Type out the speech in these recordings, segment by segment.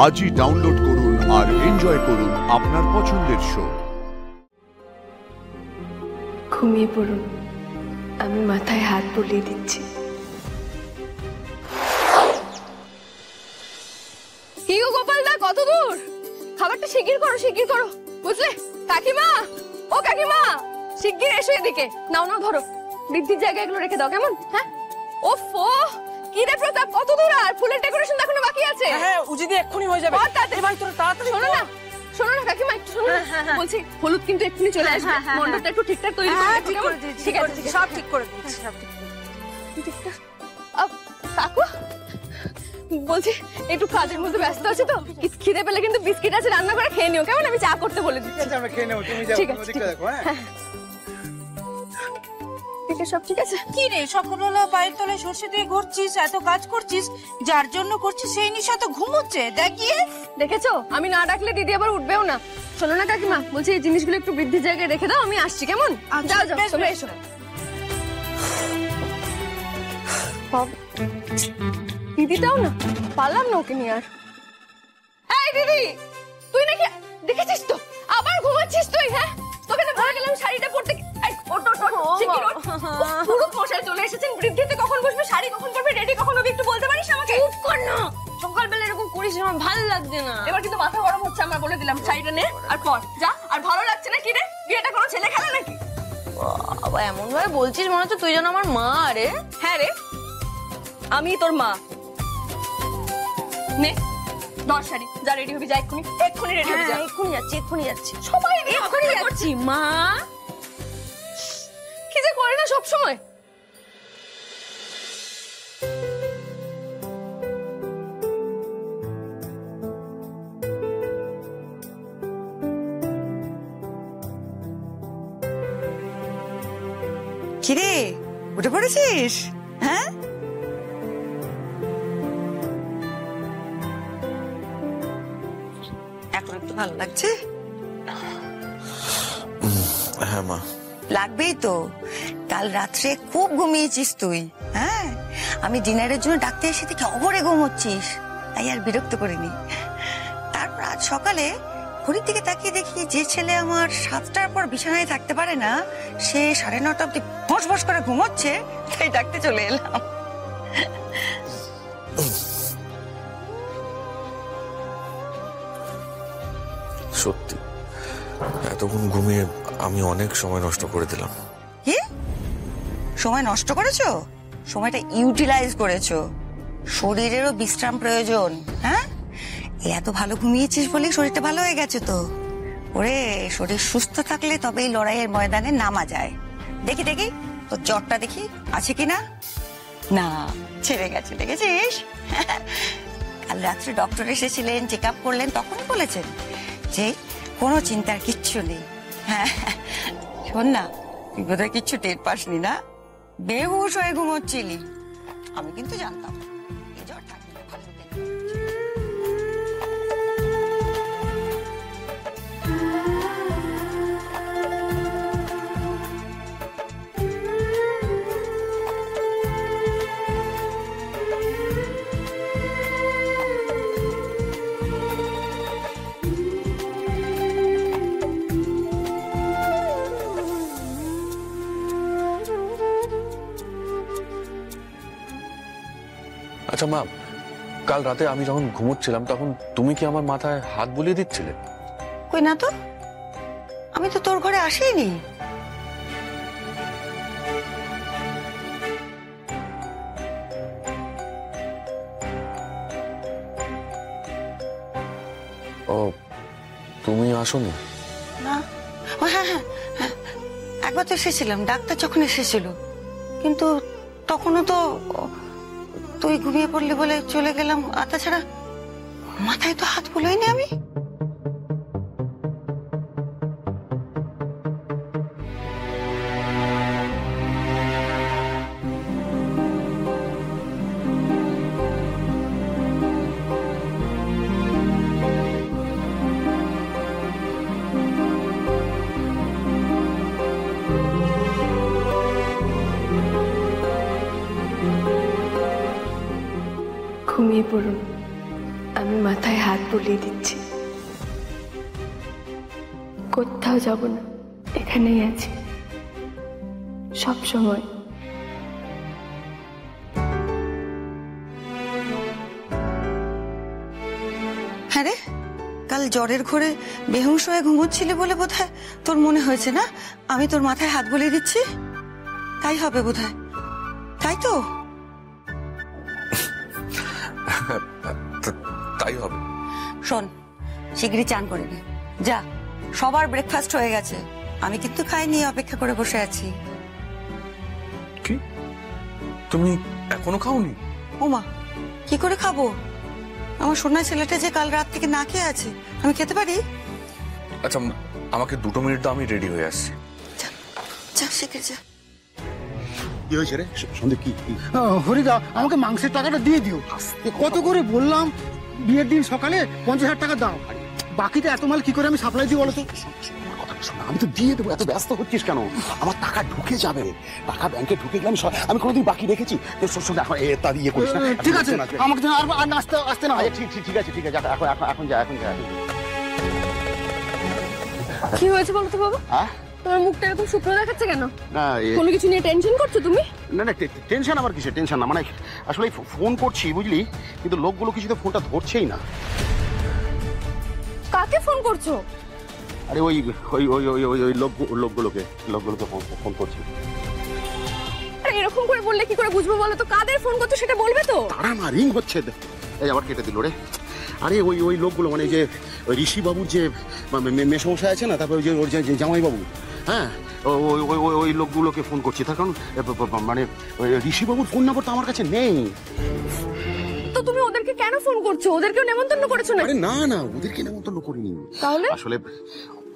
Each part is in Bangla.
আজই ডাউনলোড করুন আর এনজয় করুন আপনার পছন্দের শো। ঘুমিয়ে পড়ুন, আমি মাথায় হাত বুলিয়ে দিচ্ছি। কি গো গোপালদা, কত দূর? খাবারটা শিগগির করো বুঝলে? কাকিমা, ও কাকিমা, শিগগির এসো এদিকে। নাও ধরো, বৃদ্ধির জায়গায় এগুলো রেখে দাও, কেমন? হ্যাঁ। ওফো, কি রে প্রতাপ, কত দূর? আর ফুলের ডেকোরেশন এখনো বাকি আছে। হ্যাঁ, উজিদি এক্ষুনি হয়ে যাবে। ভাই তোরা তাড়াতাড়ি শোনো না কাকিমা, একটু শোনো না। বলছি হলুদ কিন্তু এক্ষুনি চলে আসবে, মণ্ডপটা একটু ঠিকঠাক তৈরি করে দাও। ঠিক আছে, সব ঠিক করে দিচ্ছি, সব ঠিক করে দিচ্ছি। কাকু, বলছি একটু কাজের মধ্যে ব্যস্ত আছে তো, খিদে পেলে কিন্তু বিস্কিট আছে, রান্না করে খেয়ে নিও, কেমন? আমি চা করতে বলে দিচ্ছি। আমরা খেয়ে নেব, তুমি যাও, ওদিকটা দেখো। হ্যাঁ, সব ঠিক আছে। কি রে, সকালবেলা পায়ের তলায় সর্ষে দিয়ে ঘুরছিস, এত কাজ করছিস, যার জন্য করছিস সেই নিশা তো ঘুমোচ্ছে। দেখিয়ে দেখেছো, আমি না ডাকলে দিদি আবার উঠবেও না। শোনো না কাকিমা, বলছি এই জিনিসগুলো একটু বৃদ্ধির জায়গায় রেখে দাও, আমি আসছি, কেমন? যাও তোমরা এসো। দিদিটাও না, পারলাম না ওকে নিয়ে আর। এই দিদি, তুই নাকি দেখেছিস তো আবার ঘুমাচ্ছিস তুই? হ্যাঁ, তোকে না বলে গেলাম শাড়িটা পরতে। পুরো মশাই চলে এসেছেন, বৃদ্ধিতে কখন বসবে, শাড়ি কখন পরবে, রেডি কখন হবে, একটু বলতে পারিস আমাকে? চুপ কর না, সকালবেলা এরকম করিস, আমার ভালো লাগছে না। এবার কিন্তু মাথা গরম হচ্ছে আমার, বলে দিলাম। শাড়িটা নে আর পর যা। আর ভালো লাগছে না কি রে? বিয়েটা কোনো ছেলে খেলা নাকি? বাবা, এমন ভাবে বলছিস মনে হচ্ছে তুই যেন আমার মা রে। হ্যাঁ রে, আমি তোর মা। নে 10 শাড়ি, যা রেডি হবি, যা এক্ষুনি রেডি হবি, যা। এক্ষুনি যাচ্ছি সবাই এক্ষুনি যাচ্ছি। মা কি যে করে না সব সময়। কিরে, উঠে পড়েছিস? হ্যাঁ, এখন একটু ভালো লাগছে? হ্যাঁ মা, লাগবেই তো। কাল রাত্রে খুব ঘুমিয়েছিস তুই। হ্যাঁ, আমি ডিনারের জন্য ডাকতে এসে থেকে অঘরে ঘুমোচ্ছিস, তাই আর বিরক্ত করিনি। তারপর আজ সকালে ঘড়ির দিকে তাকিয়ে দেখি যে ছেলে আমার 7টার পর বিছানায় থাকতে পারে না, সে 9:30 অব্দি বস বস করে ঘুমোচ্ছে, তাই ডাকতে চলে এলাম। সত্যি এতক্ষণ ঘুমিয়ে আমি অনেক সময় নষ্ট করে দিলাম। কি সময় নষ্ট করেছো? সময়টা ইউটিলাইজ করেছো। শরীরেরও বিশ্রাম প্রয়োজন। হ্যাঁ, এত ভালো ঘুমিয়েছিস বলেই শরীরটা ভালো হয়ে গেছে তো। ওরে, শরীর সুস্থ থাকলে তবেই লড়াইয়ের ময়দানে নামা যায়। দেখি তোর জ্বরটা দেখি আছে কিনা। না, ছেড়ে গেছে, দেখেছিস? কাল রাত্রে ডক্টর এসেছিলেন, চেক আপ করলেন, তখনই বলেছেন যে কোনো চিন্তার কিচ্ছু নেই। হ্যাঁ, শোন না, তুই বোধহয় কিচ্ছু টের পাসনি না, বেহুশ হয়ে ঘুমোচ্ছিলি। আমি কিন্তু জানতাম এই জ্বর থাকলে ভালো হতে। আচ্ছা মা, কাল রাতে আমি যখন ঘুমোচ্ছিলাম তখন তুমি কি আমার মাথায় হাত বুলিয়ে দিচ্ছিলে? কই না তো, আমি তো তোর ঘরে আসিনি। ও, তুমি আসোনি? না, হ্যাঁ, একবার তো এসেছিলাম, ডাক্তার যখন এসেছিল, কিন্তু তখনও তো তুই ঘুমিয়ে পড়লি বলে চলে গেলাম। আর তাছাড়া মাথায় তো হাত বুলোইনি আমি। ঘুমিয়ে পড়ুন, আমি মাথায় হাত বুলিয়ে দিচ্ছি। কোথাও যাব না, এখানেই আছি সব সময়। হ্যাঁ রে, কাল জ্বরের ঘোরে বেহুশ হয়ে ঘুমোচ্ছিলি বলে বোধহয় তোর মনে হয়েছে না আমি তোর মাথায় হাত বুলিয়ে দিচ্ছি। তাই হবে বোধহয়, তাই তো? তাই হবে। শোন, শিগগিরই চান করে নে, যা। সবার ব্রেকফাস্ট হয়ে গেছে, আমি কিন্তু খাইনি, অপেক্ষা করে বসে আছি। কি, তুমি এখনো খাওনি? ওমা, কি করে খাবো? আমার সোনা ছেলেটা যে কাল রাত থেকে না খেয়ে আছে, আমি খেতে পারি? আচ্ছা, আমাকে 2 মিনিট দাও, আমি রেডি হয়ে আসছি। যা শিগগির যা। কি হয়েছে রে সন্দীপ? কি হরিদা, আমাকে মাংসের টাকাটা দিয়ে দিও। কত করে বললাম, বিয়ের দিন সকালে 50,000 টাকা দাও, বাকিটা এত মাল কি করে আমি সাপ্লাই দিই বলো তো? আমি তো দিয়ে দেবো, এত ব্যস্ত হচ্ছিস কেন? আমার টাকা ঢুকে যাবে, টাকা ব্যাংকে ঢুকে গেলে আমি কোনোদিন বাকি রেখেছি? এখন তা দিয়ে করিস না। ঠিক আছে, আমাকে যেন আর আসতে না হয়। ঠিক আছে এখন যা। কি হয়েছে বলো তো বাবা? হ্যাঁ, তোমার মুখটা এরকম শুকনো দেখাচ্ছে কেন? না কোনো কিছু নিয়ে টেনশন করছো তুমি? না টেনশন আমার কিসের? টেনশন না, মানে আসলে ফোন করছি বুঝলি, কিন্তু লোকগুলো কিছু তো ফোনটা ধরছেই না। কাকে ফোন করছো? আরে ওই লোকগুলোকে ফোন করছি। আরে এরকম করে বললে কি করে বুঝবো বলো তো? কাদের ফোন করছো সেটা বলবে তো? তারা না, রিং হচ্ছে। এই আবার কেটে দিল রে। আরে ওই লোকগুলো, মানে যে ঋষি বাবুর যে মেসমশাই আছে না, তারপরে ওর যে জামাই বাবু, হ্যাঁ, ওই লোকগুলোকে ফোন করছি। তার কারণ মানে ঋষি বাবুর ফোন নাম্বার তো আমার কাছে নেই। তো তুমি ওদেরকে কেন ফোন করছো? ওদেরকেও নেমন্তন্ন করেছো না? আরে না, ওদেরকে নেমন্তন্ন করিনি। তাহলে আসলে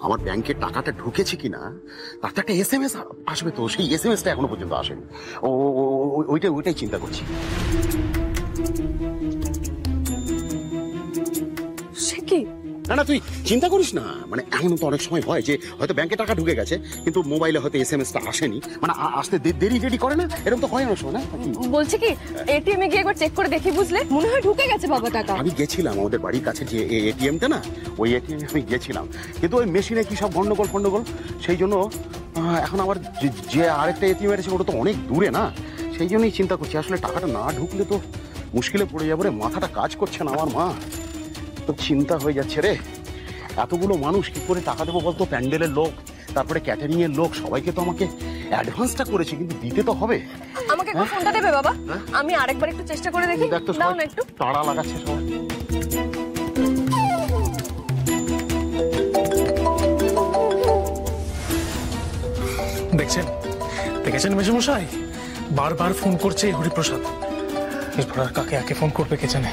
আমার ব্যাংকের টাকাটা ঢুকেছে কিনা তার তো একটা SMS আসবে, তো সেই SMS-টা এখনো পর্যন্ত আসেনি। ওইটাই চিন্তা করছি। সে কি? না তুই চিন্তা করিস না, মানে এমন তো অনেক সময় হয় যে হয়তো ব্যাংকে টাকা ঢুকে গেছে কিন্তু মোবাইলে হয়তো SMS-টা আসেনি, মানে আসতে দেরি করে না, এরকম তো হয় না। শোনা বলছি কি, এটিএম এ গিয়ে একবার চেক করে দেখি, বুঝলে? মনে হয় ঢুকে গেছে বাবা টাকা। আমি গেছিলাম আমাদের বাড়ির কাছে যে ATM-টা না, ওই ATM আমি গেছিলাম, কিন্তু ওই মেশিনে কি সব গন্ডগোল, সেই জন্য এখন আমার যে আরেকটা ATM আছে ওটা তো অনেক দূরে না, সেই জন্যই চিন্তা করছি। আসলে টাকাটা না ঢুকলে তো মুশকিলে পড়ে যাবো রে, মাথাটা কাজ করছে না আমার। মা তো চিন্তা হয়ে যাচ্ছে রে, এতগুলো মানুষ কি করে টাকা দেবো বলতো? প্যান্ডেলের লোক, তারপরে ক্যাটারিং এর লোক, সবাইকে তো আমাকে অ্যাডভান্সটা করেছে, কিন্তু দিতে তো হবে। আমাকে একটু ফোনটা দেবে বাবা? আমি আরেকবার একটু চেষ্টা করে দেখি। দেখ তো, দাও না একটু। তাড়া লাগাচ্ছে সবাই। দেখেছেন মেজমশাই, বারবার ফোন করছে হরিপ্রসাদ। এরপর আর কাকে ফোন করবে কে জানে।